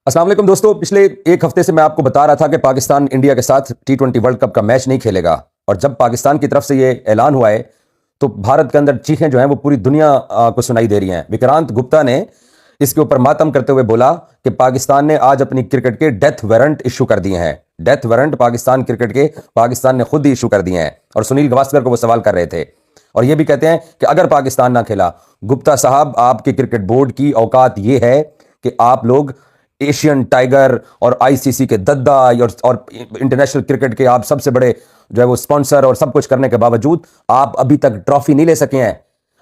अस्सलाम वालेकुम दोस्तों, पिछले एक हफ्ते से मैं आपको बता रहा था कि पाकिस्तान इंडिया के साथ T20 वर्ल्ड कप का मैच नहीं खेलेगा। और जब पाकिस्तान की तरफ से ये ऐलान हुआ है तो भारत के अंदर चीखें जो हैं वो पूरी दुनिया को सुनाई दे रही हैं। विक्रांत गुप्ता ने इसके ऊपर मातम करते हुए बोला कि पाकिस्तान ने आज अपनी क्रिकेट के डेथ वारंट इशू कर दिए हैं। डेथ वारंट पाकिस्तान क्रिकेट के पाकिस्तान ने खुद ही इशू कर दिए हैं। और सुनील गावस्कर को वो सवाल कर रहे थे और ये भी कहते हैं कि अगर पाकिस्तान ना खेला, गुप्ता साहब आपके क्रिकेट बोर्ड की औकात ये है कि आप लोग एशियन टाइगर और आईसीसी के दद्दा और इंटरनेशनल क्रिकेट के आप सबसे बड़े जो है वो स्पॉन्सर और सब कुछ करने के बावजूद आप अभी तक ट्रॉफी नहीं ले सके हैं।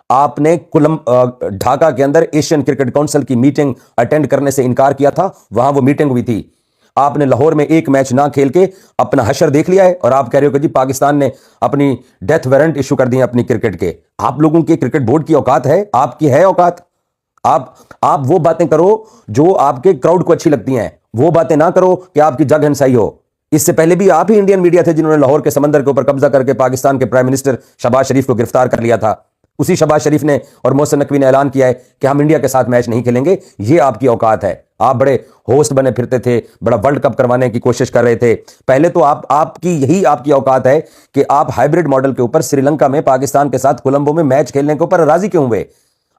आपने ढाका के अंदर एशियन क्रिकेट काउंसिल की मीटिंग अटेंड करने से इनकार किया था, वहां वो मीटिंग हुई थी। आपने लाहौर में एक मैच ना खेल के अपना हशर देख लिया है और आप कह रहे हो कि जी पाकिस्तान ने अपनी डेथ वारंट इशू कर दिए अपनी क्रिकेट के। आप लोगों के क्रिकेट बोर्ड की औकात है? आपकी है औकात? आप वो बातें करो जो आपके क्राउड को अच्छी लगती हैं, वो बातें ना करो कि आपकी जग हंसाई हो। इससे पहले भी आप ही इंडियन मीडिया थे जिन्होंने लाहौर के समंदर के ऊपर कब्जा करके पाकिस्तान के प्राइम मिनिस्टर शहबाज शरीफ को गिरफ्तार कर लिया था। उसी शहबाज शरीफ ने और मोहसिन नकवी ने ऐलान किया है कि हम इंडिया के साथ मैच नहीं खेलेंगे। ये आपकी औकात है। आप बड़े होस्ट बने फिरते थे, बड़ा वर्ल्ड कप करवाने की कोशिश कर रहे थे। पहले तो आपकी आपकी औकात है कि आप हाइब्रिड मॉडल के ऊपर श्रीलंका में पाकिस्तान के साथ कोलंबो में मैच खेलने के ऊपर राजी क्यों हुए?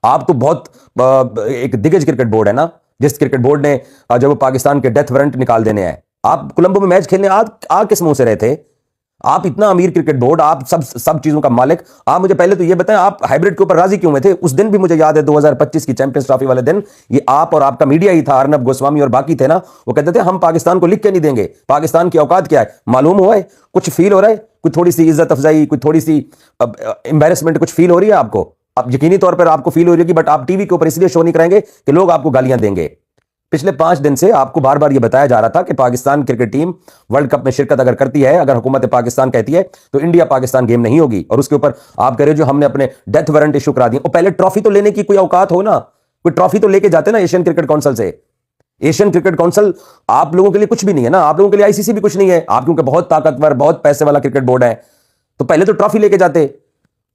आप तो बहुत एक दिग्गज क्रिकेट बोर्ड है ना, जिस क्रिकेट बोर्ड ने जब वो पाकिस्तान के डेथ वारंट निकाल देने हैं। आप कोलंबो में मैच खेलने आ किस मुंह से रहे थे? आप इतना अमीर क्रिकेट बोर्ड, आप सब चीजों का मालिक, आप मुझे पहले तो ये बताएं आप हाइब्रिड के ऊपर राजी क्यों हुए थे? उस दिन भी मुझे याद है 2025 की चैंपियंस ट्रॉफी वाले दिन, ये आप और आपका मीडिया ही था, अर्नब गोस्वामी और बाकी थे ना, वो कहते थे हम पाकिस्तान को लिख के नहीं देंगे। पाकिस्तान की औकात क्या है मालूम हुआ है? कुछ फील हो रहा है? कुछ थोड़ी सी इज्जत अफजाई, कुछ थोड़ी सी एम्बेरसमेंट कुछ फील हो रही है आपको? अब यकीनी तौर पर आपको फील हो रही है, बट आप टीवी के ऊपर इसलिए शो नहीं कराएंगे कि लोग आपको गालियां देंगे। पिछले 5 दिन से आपको बार बार यह बताया जा रहा था कि Pakistan cricket team world cup में शिरकत अगर करती है, अगर हुकूमत पाकिस्तान कहती है तो इंडिया पाकिस्तान गेम नहीं होगी। और उसके ऊपर आप कह रहे हो जो हमने अपने डेथ वारंट इशू करा दिए। और पहले ट्रॉफी तो लेने की कोई औकात हो ना, कोई ट्रॉफी तो लेके जाते ना एशियन क्रिकेट काउंसिल से। एशियन क्रिकेट काउंसिल आप लोगों के लिए कुछ भी नहीं है ना, आप लोगों के लिए आईसीसी भी कुछ नहीं है। आप क्योंकि बहुत ताकतवर, बहुत पैसे वाला क्रिकेट बोर्ड है, तो पहले तो ट्रॉफी लेके जाते।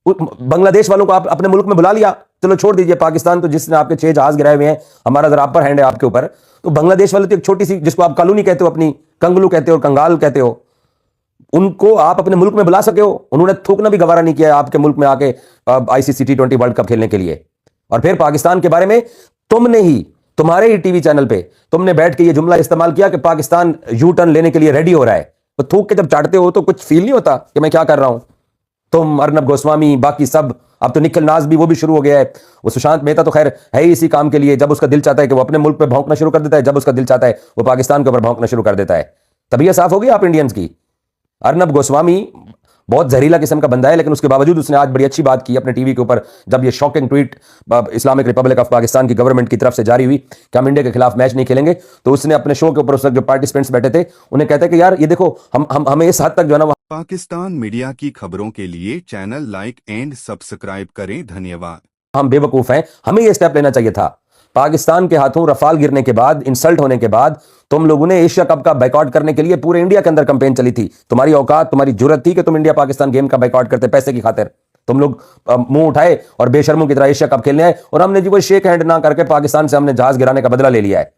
बांग्लादेश वालों को आप अपने मुल्क में बुला लिया, चलो छोड़ दीजिए पाकिस्तान तो जिसने आपके 6 जहाज गिराए हुए हैं, हमारा जरा अपर हैंड है आपके ऊपर। तो बांग्लादेश वाले तो एक छोटी सी, जिसको आप कॉलोनी कहते हो, अपनी कंगलू कहते हो, कंगाल कहते हो, उनको आप अपने मुल्क में बुला सके हो? उन्होंने थूकना भी गवारा नहीं किया आपके मुल्क में आके आईसीसी T20 वर्ल्ड कप खेलने के लिए। और फिर पाकिस्तान के बारे में तुमने ही, तुम्हारे ही टीवी चैनल पे तुमने बैठ के ये जुमला इस्तेमाल किया कि पाकिस्तान यू टर्न लेने के लिए रेडी हो रहा है। तो थूक के जब चाटते हो तो कुछ फील नहीं होता कि मैं क्या कर रहा हूं? तुम, अर्नब गोस्वामी, बाकी सब, अब तो निखिल नाज भी वो भी शुरू हो गया है। वो सुशांत मेहता तो खैर है ही इसी काम के लिए। जब उसका दिल चाहता है कि वो अपने मुल्क पे भौंकना शुरू कर देता है, जब उसका दिल चाहता है वो पाकिस्तान के ऊपर भौंकना शुरू कर देता है। तबीयत साफ होगी आप इंडियंस की। अर्नब गोस्वामी बहुत जहरीला किस्म का बंदा है, लेकिन उसके बावजूद उसने आज बड़ी अच्छी बात की अपने टीवी के ऊपर जब ये shocking tweet Islamic Republic of Pakistan की गवर्नमेंट की तरफ से जारी हुई कि हम इंडिया के खिलाफ मैच नहीं खेलेंगे। तो उसने अपने शो के ऊपर उस वक्त जो पार्टिसिपेंट्स बैठे थे उन्हें कहता है कि यार ये देखो हमें इस हद तक जो है ना, पाकिस्तान मीडिया की खबरों के लिए चैनल लाइक एंड सब्सक्राइब करें। धन्यवाद। हम बेवकूफ हैं, हमें यह स्टेप लेना चाहिए था। पाकिस्तान के हाथों रफाल गिरने के बाद, इंसल्ट होने के बाद तुम लोगों ने एशिया कप का बाइकआउट करने के लिए पूरे इंडिया के अंदर कैंपेन चली थी। तुम्हारी औकात, तुम्हारी जुर्रत थी कि तुम इंडिया पाकिस्तान गेम का बाइकआउट करते पैसे की खातिर। तुम लोग मुंह उठाए और बेशर्मों की तरह एशिया कप खेलने आए और हमने जी वो शेक हैंड ना करके पाकिस्तान से हमने जहाज गिराने का बदला ले लिया है।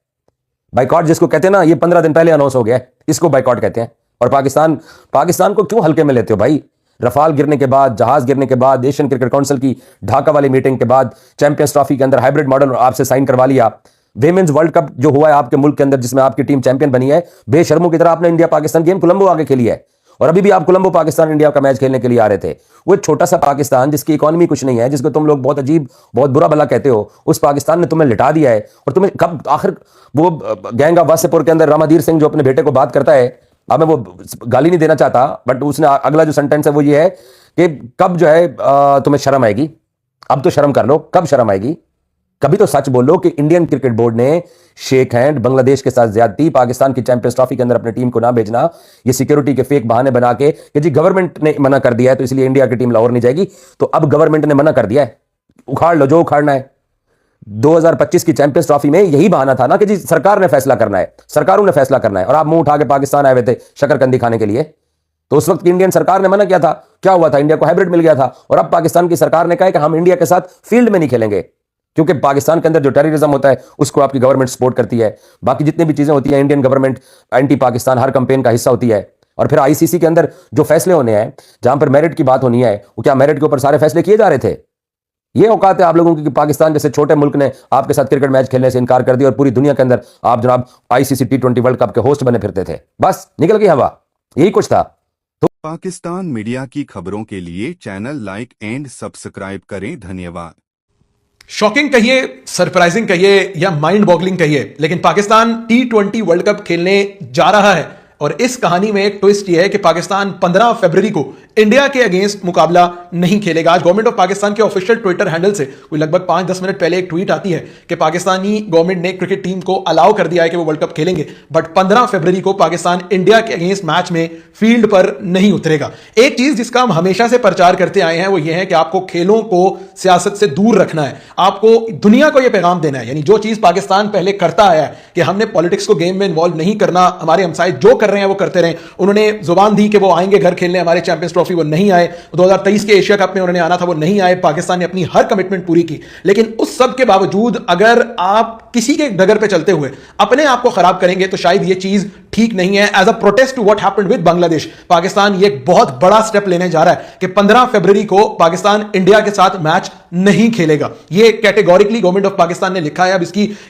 बाइकआउट जिसको कहते हैं ना, ये 15 दिन पहले अनाउंस हो गया है, इसको बाइकआउट कहते हैं। और पाकिस्तान को क्यों हल्के में लेते हो भाई? रफाल गिरने के बाद, जहाज गिरने के बाद, एशियन क्रिकेट काउंसिल की ढाका वाली मीटिंग के बाद, चैंपियंस ट्रॉफी के अंदर हाइब्रिड मॉडल आपसे साइन करवा लिया, विमेंस वर्ल्ड कप जो हुआ है आपके मुल्क के अंदर जिसमें आपकी टीम चैंपियन बनी है, बेशर्मों की तरह आपने इंडिया पाकिस्तान गेम कोलंबो आगे खेली है। और अभी भी आप कोलंबो पाकिस्तान इंडिया का मैच खेलने के लिए आ रहे थे। वो एक छोटा सा पाकिस्तान जिसकी इकोनॉमी कुछ नहीं है, जिसको तुम लोग बहुत अजीब, बहुत बुरा भला कहते हो, उस पाकिस्तान ने तुम्हें लिटा दिया है। और तुम्हें कब आखिर वो गैंग ऑफ वासेपुर के अंदर रामाधीर सिंह जो अपने बेटे को बात करता है, अब मैं वो गाली नहीं देना चाहता, बट उसने अगला जो सेंटेंस है वो ये है कि कब जो है तुम्हें शर्म आएगी? अब तो शर्म कर लो, कब शर्म आएगी? कभी तो सच बोलो कि इंडियन क्रिकेट बोर्ड ने शेक हैंड, बांग्लादेश के साथ ज्यादती, पाकिस्तान की चैंपियंस ट्रॉफी के अंदर अपनी टीम को ना भेजना, ये सिक्योरिटी के फेक बहाने बना के कि जी गवर्नमेंट ने मना कर दिया है तो इसलिए इंडिया की टीम लाहौर नहीं जाएगी। तो अब गवर्नमेंट ने मना कर दिया है, उखाड़ लो जो उखाड़ना है। 2025 की चैंपियंस ट्रॉफी में यही बहाना था ना कि जी सरकार ने फैसला करना है, सरकारों ने फैसला करना है, और आप मुंह उठा के पाकिस्तान आए हुए थे शकरकंदी खाने के लिए। तो उस वक्त की इंडियन सरकार ने मना किया था, क्या हुआ था? इंडिया को हाइब्रिड मिल गया था। और अब पाकिस्तान की सरकार ने कहा कि हम इंडिया के साथ फील्ड में नहीं खेलेंगे क्योंकि पाकिस्तान के अंदर जो टेररिज्म होता है उसको आपकी गवर्नमेंट सपोर्ट करती है। बाकी जितनी भी चीजें होती हैं, Indian government anti Pakistan her campaign का हिस्सा होती है। और फिर आईसीसी के अंदर जो फैसले होने हैं, जहां पर मेरिट की बात होनी है, वो क्या मेरिट के ऊपर सारे फैसले किए जा रहे थे? ये औकात है आप लोगों की कि पाकिस्तान जैसे छोटे मुल्क ने आपके साथ क्रिकेट मैच खेलने से इनकार कर दिया और पूरी दुनिया के अंदर आप जनाब आईसीसी T20 वर्ल्ड कप के होस्ट बने फिरते थे। बस निकल गई हवा, यही कुछ था। पाकिस्तान मीडिया की खबरों के लिए चैनल लाइक एंड सब्सक्राइब करें। धन्यवाद। शॉकिंग कहिए, सरप्राइजिंग कहिए या माइंड बॉगलिंग कहिए, लेकिन पाकिस्तान T20 वर्ल्ड कप खेलने जा रहा है। और इस कहानी में एक ट्विस्ट यह है कि पाकिस्तान 15 फरवरी को इंडिया के अगेंस्ट मुकाबला नहीं खेलेगा। आज गवर्नमेंट ऑफ पाकिस्तान के ऑफिशियल ट्विटर हैंडल से कोई लगभग 5-10 मिनट पहले एक ट्वीट आती है कि पाकिस्तानी गवर्नमेंट ने क्रिकेट टीम को अलाउ कर दिया है कि वो वर्ल्ड कप खेलेंगे, बट 15 फरवरी को पाकिस्तान इंडिया के अगेंस्ट मैच में फील्ड पर नहीं उतरेगा। एक चीज जिसका हम हमेशा से प्रचार करते आए हैं वो ये है कि आपको खेलों को सियासत से दूर रखना है, आपको दुनिया को यह पैगाम देना है। यानी जो चीज पाकिस्तान पहले करता आया है कि हमने पॉलिटिक्स को गेम में इन्वॉल्व नहीं करना, हमारे हमसाए जो कर रहे हैं वो करते रहे। उन्होंने जुबान दी कि वो आएंगे घर खेलने, हमारे चैंपियंस ट्रॉफी वो नहीं आए, 2023 के एशिया कप में उन्होंने आना था वो नहीं आए। पाकिस्तान ने अपनी हर कमिटमेंट पूरी की, लेकिन उस सब के बावजूद अगर आप किसी के डगर पे चलते हुए अपने आप को खराब करेंगे तो शायद ये चीज ठीक नहीं है। As a protest to what happened with Bangladesh, Pakistan ये एक बहुत बड़ा स्टेप लेने जा रहा है कि 15 फरवरी को पाकिस्तान इंडिया के साथ मैच नहीं खेलेगा। ये कैटेगोरिकली गवर्नमेंट ऑफ पाकिस्तान ने लिखा है। अब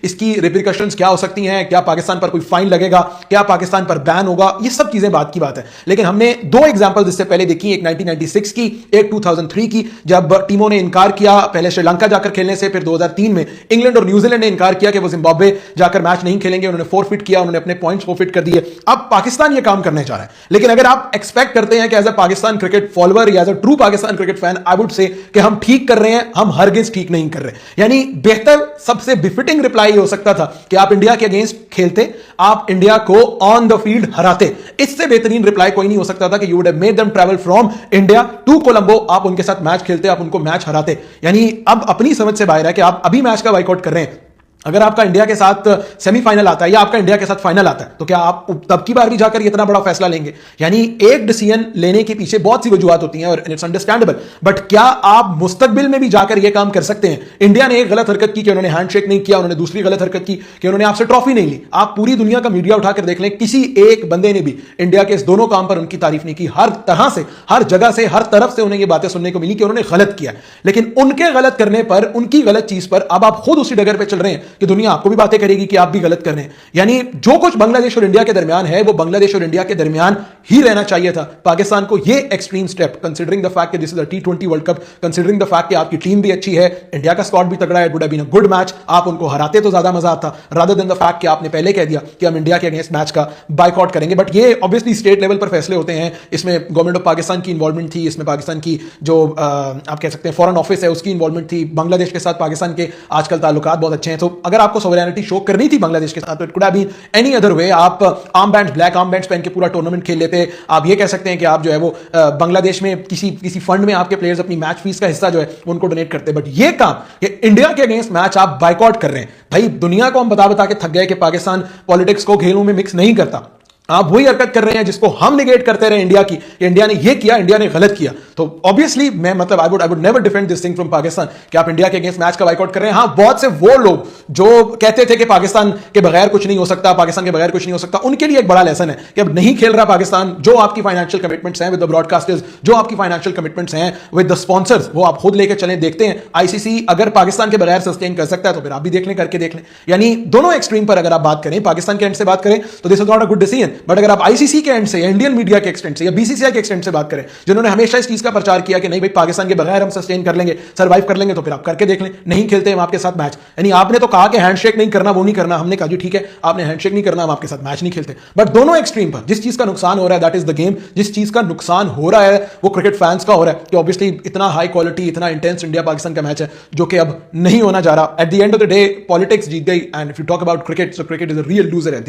इसकी रिपरिकॉशंस क्या हो सकती हैं, क्या पाकिस्तान पर कोई फाइन लगेगा, क्या पाकिस्तान पर बैन होगा, ये सब चीजें बात की बात है। लेकिन हमने दो एग्जांपल्स इससे पहले देखी, एक 1996 की, एक 2003 की, जब टीमों ने इनकार किया पहले श्रीलंका जाकर खेलने से, फिर 2003 में इंग्लैंड और न्यूजीलैंड ने इनकार किया कि वो जिम्बाब्वे जाकर मैच नहीं खेलेंगे, उन्होंने फोरफिट किया, उन्होंने अपने पॉइंट्स फोरफिट कर दिए। अब पाकिस्तान ये काम करने जा रहा है। लेकिन अगर आप एक्सपेक्ट करते हैं कि as a Pakistan cricket follower या as a true Pakistan cricket fan, I would say कि हम ठीक कर रहे हैं, हम हरगिज ठीक नहीं कर रहे। यानी बेहतर, सबसे बिफिटिंग रिप्लाई हो सकता था कि आप इंडिया के अगेंस्ट खेलते, आप इंडिया को ऑन द फील्ड हराते। इससे बेहतरीन रिप्लाई कोई नहीं हो सकता था कि you would have made them travel from India to Colombo, आप उनके साथ मैच खेलते, आप उनको मैच हराते। यानी अब अपनी समझ से बाहर है कि आप अभी मैच का बाइकआउट कर रहे हैं। अगर आपका इंडिया के साथ सेमीफाइनल आता है या आपका इंडिया के साथ फाइनल आता है, तो क्या आप तब की बार भी जाकर इतना बड़ा फैसला लेंगे? यानी एक डिसीजन लेने के पीछे बहुत सी वजूहत होती हैं और इट्स अंडरस्टैंडेबल, बट क्या आप मुस्तकबिल में भी जाकर यह काम कर सकते हैं? इंडिया ने एक गलत हरकत की कि उन्होंने हैंडशेक नहीं किया, उन्होंने दूसरी गलत हरकत की कि उन्होंने आपसे ट्रॉफी नहीं ली। आप पूरी दुनिया का मीडिया उठाकर देख लें, किसी एक बंदे ने भी इंडिया के इस दोनों काम पर उनकी तारीफ नहीं की। हर तरह से, हर जगह से, हर तरफ से उन्हें ये बातें सुनने को मिली कि उन्होंने गलत किया। लेकिन उनके गलत करने पर, उनकी गलत चीज पर अब आप खुद उसी डगर पर चल रहे हैं कि दुनिया आपको भी बातें करेगी कि आप भी गलत कर रहे हैं। यानी जो कुछ बांग्लादेश और इंडिया के दरमियान है वो बांग्लादेश और इंडिया के दरमियान ही रहना चाहिए था। पाकिस्तान को ये extreme step, considering the fact कि this is a T20 world cup, considering the fact कि आपकी टीम भी अच्छी है, इंडिया का स्क्वाड भी तगड़ा है, it would have been a good match, आप उनको हराते तो ज्यादा मजा आता, रादर देन द फैक्ट कि आपने पहले कह दिया कि हम इंडिया के अगेंस्ट मैच का बाइकआउट करेंगे। बट ये ऑब्वियसली स्टेट लेवल पर फैसले होते हैं, इसमें गवर्नमेंट ऑफ पाकिस्तान की इन्वॉल्वमेंट थी, इसमें पाकिस्तान की जो आप कह सकते हैं फॉरेन ऑफिस है उसकी इन्वॉल्वमेंट थी, बांग्लादेश के साथ पाकिस्तान के आजकल ताल्लुकात बहुत अच्छे हैं। तो अगर आपको सोवरेनिटी शो करनी थी बांग्लादेश के साथ, तो it could have been any other way. आप arm bands, black arm bands पहन के पूरा टूर्नामेंट खेल लेते। आप ये कह सकते हैं कि आप जो है वो बांग्लादेश में किसी फंड में आपके प्लेयर्स अपनी मैच फीस का हिस्सा जो है उनको डोनेट करते। बट ये काम, ये इंडिया के अगेंस्ट मैच आप बाइकआउट कर रहे हैं। भाई दुनिया को हम बता बता के थक गए कि पाकिस्तान पॉलिटिक्स को खेलों में मिक्स नहीं करता। आप वही हरकत कर रहे हैं जिसको हम निगेट करते रहे इंडिया की, इंडिया ने ये किया, इंडिया ने गलत किया। तो ऑब्वियसली मैं मतलब I would never defend this thing from Pakistan कि आप इंडिया के अगेंस्ट मैच का बाइकआउट कर रहे हैं। हां, बहुत से वो लोग जो कहते थे कि पाकिस्तान के बगैर कुछ नहीं हो सकता, पाकिस्तान के बगैर कुछ नहीं हो सकता, उनके लिए एक बड़ा लेसन है कि अब नहीं खेल रहा पाकिस्तान। जो आपकी फाइनेंशियल कमिटमेंट्स हैं विद द ब्रॉडकास्टर्स, जो आपकी फाइनेंशियल कमिटमेंट्स हैं विद द स्पॉन्सर्स, वो आप खुद लेकर चलें। देखते हैं आईसीसी अगर पाकिस्तान के बगैर सस्टेन कर सकता है तो फिर आप भी देख लें, करके देख लें। यानी दोनों एक्सट्रीम पर अगर आप बात करें, पाकिस्तान के एंड से बात करें तो this is not a good decision. But अगर आप आईसीसी के एंड से या इंडियन मीडिया के एक्सटेंट से या बीसीसीआई के एक्सटेंट से बात करें, जिन्होंने हमेशा इस चीज का प्रचार किया कि नहीं भाई पाकिस्तान के बगैर हम सस्टेन कर लेंगे, सर्वाइव कर लेंगे, तो फिर आप करके देख लें। नहीं खेलते हम आपके साथ मैच। यानी आपने तो कहा कि हैंडशेक नहीं करना, वो नहीं करना, हमने कहा जी ठीक है आपने हैंडशेक नहीं करना, हम आपके साथ मैच नहीं खेलते। बट दोनों एक्सट्रीम पर जिस चीज का नुकसान हो रहा है दैट इज द गेम। जिस चीज का नुकसान हो रहा है वो क्रिकेट फैंस का हो रहा है कि ऑब्वियसली इतना हाई क्वालिटी, इतना इंटेंस इंडिया पाकिस्तान का मैच है जो कि अब नहीं होना जा रहा। At the end of the day politics जीत गई, and if you talk about cricket, so cricket is a real loser at the